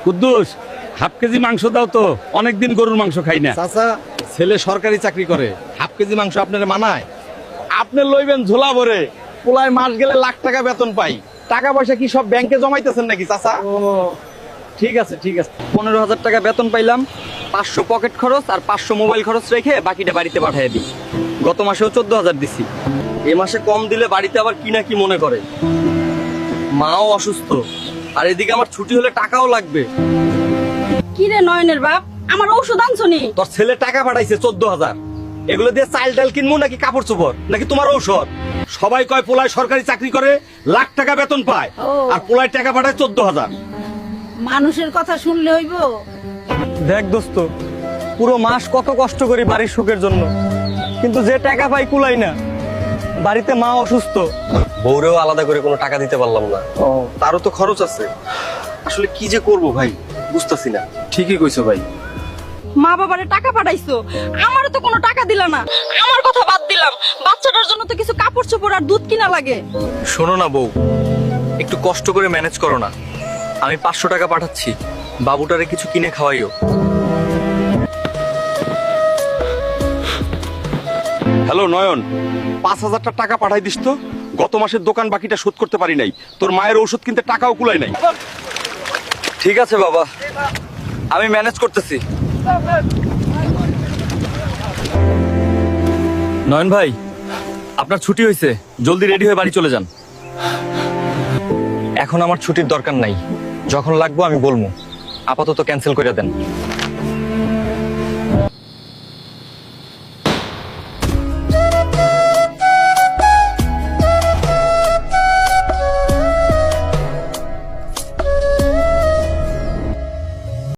Kuddus, half KG মাংস দাও তো, অনেকদিন গরুর মাংস খাই না। চাচা, ছেলে সরকারি চাকরি করে, হাফ কেজি মাংস আপনার মানায়? আপনি লইবেন ঝোলা ভরে, পোলায় মাস গেলে লাখ টাকা বেতন পাই। টাকা পয়সা কি সব ব্যাংকে জমাইতেছেন নাকি চাচা? ঠিক আছে ঠিক আছে, 15,000 টাকা বেতন পাইলাম, 500 পকেট খরচ আর 500 মোবাইল খরচ রেখে বাকিটা বাড়িতে পাঠিয়ে দিই। গত মাসেও 14,000 দিছি। এ মাসে কম দিলে বাড়িতে আবার কি না কি মনে করে। মাও অসুস্থ, আর এদিকে আমার ছুটি হলে টাকাও লাগবে। কি রে নয়নের বাপ, আমার ঔষধ আনছনি? তোর ছেলে টাকা পাঠাইছে 14,000। এগুলো দিয়ে চাল ডাল কিনবো নাকি কাপড় চোপড় নাকি তোমার ঔষধ? সবাই কয় পোলায় সরকারি চাকরি করে, লাখ টাকা বেতন পায়, ও। আর পোলায় টাকা পাঠায় 14,000। মানুষের কথা শুনলে হইব? দেখ দোস্ত, পুরো মাস কত কষ্ট করি বাড়ির সুখের জন্য, কিন্তু যে টাকা পাই কুলাই না। বাড়িতে মা অসুস্থ, বউরেও আলাদা করে কোনো টাকা দিতে পারলাম না। তারও তো খরচ আছে। আসলে কি যে করব ভাই, বুঝতাছি না। ঠিকই কইছো ভাই। মা বাবারে টাকা পাঠাইছো, আমারও তো কোনো টাকা দিলা না। আমার কথা বাদ দিলাম, বাচ্চাটার জন্য তো কিছু কাপড় চোপড় আর দুধ কিনা লাগে। শোনো না বউ, একটু কষ্ট করে ম্যানেজ করো না। আমি 500 টাকা পাঠাচ্ছি, বাবুটারে কিছু কিনে খাওয়াইও। হ্যালো নয়ন, 5,000 টাকা পাঠাই দিস তো। গত মাসের দোকান বাকিটা শোধ করতে পারি নাই, তোর মায়ের ঔষধ কিনতে টাকাও কুলাই নাই। ঠিক আছে বাবা, আমি ম্যানেজ করতেছি। নয়ন ভাই, আপনার ছুটি হয়েছে, জলদি রেডি হয়ে বাড়ি চলে যান। এখন আমার ছুটির দরকার নাই, যখন লাগবো আমি বলবো। আপাতত ক্যান্সেল করে দেন।